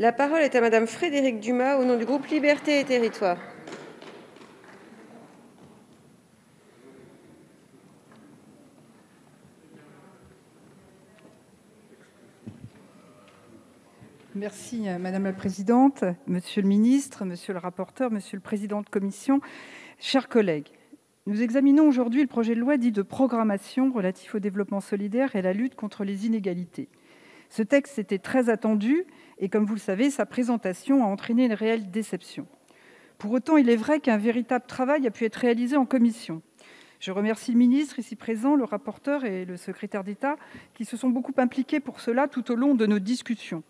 La parole est à Madame Frédérique Dumas, au nom du groupe Liberté et Territoires. Merci Madame la Présidente, Monsieur le Ministre, Monsieur le rapporteur, Monsieur le Président de Commission, chers collègues. Nous examinons aujourd'hui le projet de loi dit de programmation relatif au développement solidaire et à la lutte contre les inégalités. Ce texte était très attendu et, comme vous le savez, sa présentation a entraîné une réelle déception. Pour autant, il est vrai qu'un véritable travail a pu être réalisé en commission. Je remercie le ministre ici présent, le rapporteur et le secrétaire d'État qui se sont beaucoup impliqués pour cela tout au long de nos discussions.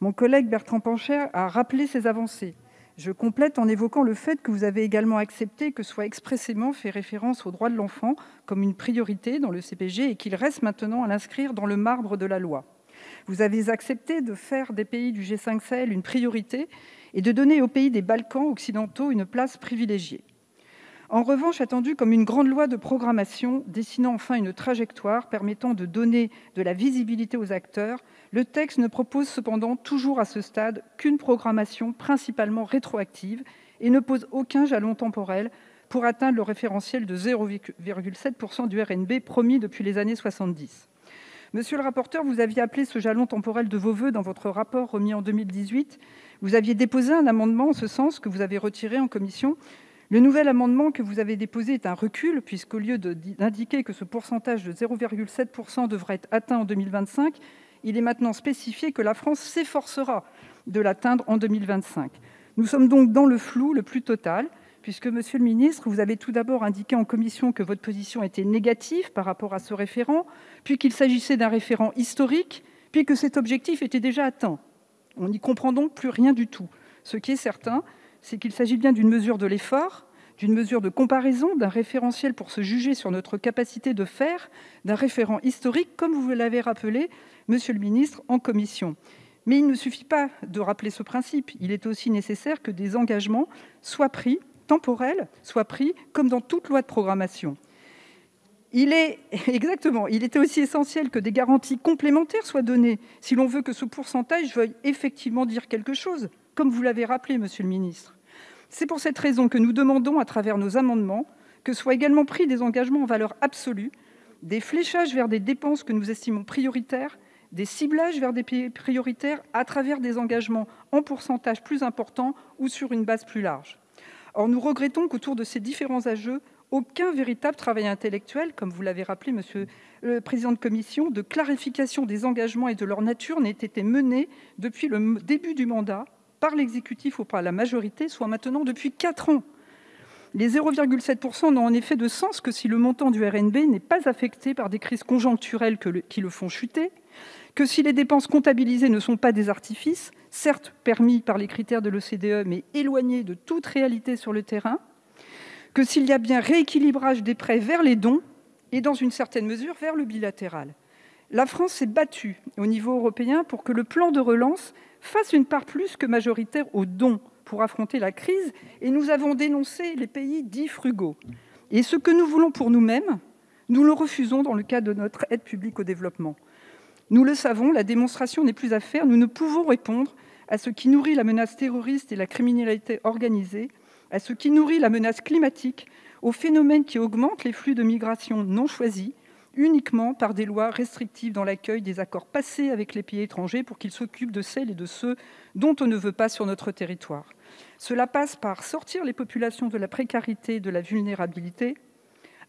Mon collègue Bertrand Pancher a rappelé ces avancées. Je complète en évoquant le fait que vous avez également accepté que soit expressément fait référence aux droits de l'enfant comme une priorité dans le CPG et qu'il reste maintenant à l'inscrire dans le marbre de la loi. Vous avez accepté de faire des pays du G5 Sahel une priorité et de donner aux pays des Balkans occidentaux une place privilégiée. En revanche, attendu comme une grande loi de programmation, dessinant enfin une trajectoire permettant de donner de la visibilité aux acteurs, le texte ne propose cependant toujours à ce stade qu'une programmation principalement rétroactive et ne pose aucun jalon temporel pour atteindre le référentiel de 0,7% du RNB promis depuis les années 70. Monsieur le rapporteur, vous aviez appelé ce jalon temporel de vos voeux dans votre rapport remis en 2018. Vous aviez déposé un amendement en ce sens que vous avez retiré en commission. Le nouvel amendement que vous avez déposé est un recul, puisqu'au lieu d'indiquer que ce pourcentage de 0,7% devrait être atteint en 2025, il est maintenant spécifié que la France s'efforcera de l'atteindre en 2025. Nous sommes donc dans le flou le plus total, puisque, monsieur le ministre, vous avez tout d'abord indiqué en commission que votre position était négative par rapport à ce référent, puis qu'il s'agissait d'un référent historique, puis que cet objectif était déjà atteint. On n'y comprend donc plus rien du tout. Ce qui est certain, c'est qu'il s'agit bien d'une mesure de l'effort, d'une mesure de comparaison, d'un référentiel pour se juger sur notre capacité de faire, d'un référent historique, comme vous l'avez rappelé, monsieur le ministre, en commission. Mais il ne suffit pas de rappeler ce principe. Il est aussi nécessaire que des engagements soient pris, temporels, soient pris, comme dans toute loi de programmation. Il était aussi essentiel que des garanties complémentaires soient données, si l'on veut que ce pourcentage veuille effectivement dire quelque chose, comme vous l'avez rappelé, monsieur le ministre. C'est pour cette raison que nous demandons, à travers nos amendements, que soient également pris des engagements en valeur absolue, des fléchages vers des dépenses que nous estimons prioritaires, des ciblages vers des pays prioritaires à travers des engagements en pourcentage plus importants ou sur une base plus large. Or, nous regrettons qu'autour de ces différents enjeux, aucun véritable travail intellectuel, comme vous l'avez rappelé, monsieur le président de commission, de clarification des engagements et de leur nature n'ait été mené depuis le début du mandat par l'exécutif ou par la majorité, soit maintenant depuis 4 ans. Les 0,7% n'ont en effet de sens que si le montant du RNB n'est pas affecté par des crises conjoncturelles qui le font chuter, que si les dépenses comptabilisées ne sont pas des artifices, certes permis par les critères de l'OCDE, mais éloignés de toute réalité sur le terrain, que s'il y a bien rééquilibrage des prêts vers les dons et, dans une certaine mesure, vers le bilatéral. La France s'est battue au niveau européen pour que le plan de relance fasse une part plus que majoritaire aux dons pour affronter la crise, et nous avons dénoncé les pays dits frugaux. Et ce que nous voulons pour nous-mêmes, nous le refusons dans le cadre de notre aide publique au développement. Nous le savons, la démonstration n'est plus à faire. Nous ne pouvons répondre à ce qui nourrit la menace terroriste et la criminalité organisée, à ce qui nourrit la menace climatique, aux phénomènes qui augmentent les flux de migration non choisis, uniquement par des lois restrictives dans l'accueil des accords passés avec les pays étrangers pour qu'ils s'occupent de celles et de ceux dont on ne veut pas sur notre territoire. Cela passe par sortir les populations de la précarité et de la vulnérabilité,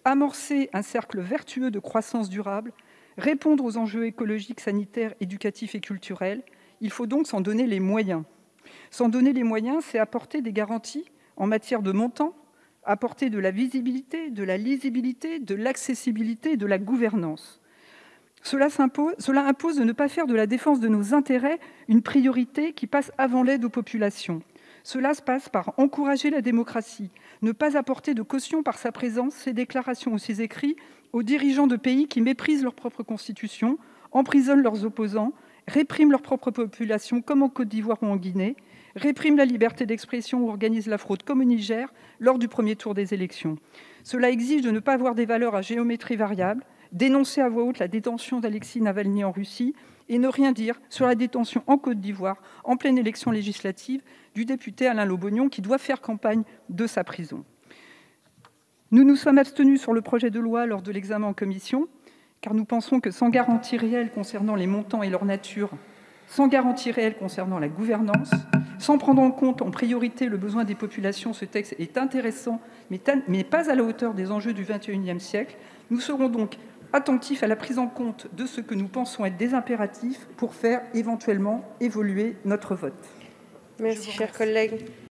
amorcer un cercle vertueux de croissance durable, répondre aux enjeux écologiques, sanitaires, éducatifs et culturels. Il faut donc s'en donner les moyens. S'en donner les moyens, c'est apporter des garanties en matière de montant, apporter de la visibilité, de la lisibilité, de l'accessibilité et de la gouvernance. Cela impose de ne pas faire de la défense de nos intérêts une priorité qui passe avant l'aide aux populations. Cela se passe par encourager la démocratie, ne pas apporter de caution par sa présence, ses déclarations ou ses écrits aux dirigeants de pays qui méprisent leur propre constitution, emprisonnent leurs opposants, répriment leur propre population comme en Côte d'Ivoire ou en Guinée, répriment la liberté d'expression ou organisent la fraude comme au Niger lors du premier tour des élections. Cela exige de ne pas avoir des valeurs à géométrie variable, dénoncer à voix haute la détention d'Alexis Navalny en Russie et ne rien dire sur la détention en Côte d'Ivoire, en pleine élection législative, du député Alain Lobognon, qui doit faire campagne de sa prison. Nous nous sommes abstenus sur le projet de loi lors de l'examen en commission, car nous pensons que sans garantie réelle concernant les montants et leur nature, sans garantie réelle concernant la gouvernance, sans prendre en compte en priorité le besoin des populations, ce texte est intéressant, mais pas à la hauteur des enjeux du XXIe siècle. Nous serons donc attentifs à la prise en compte de ce que nous pensons être des impératifs pour faire éventuellement évoluer notre vote. Merci, chers collègues.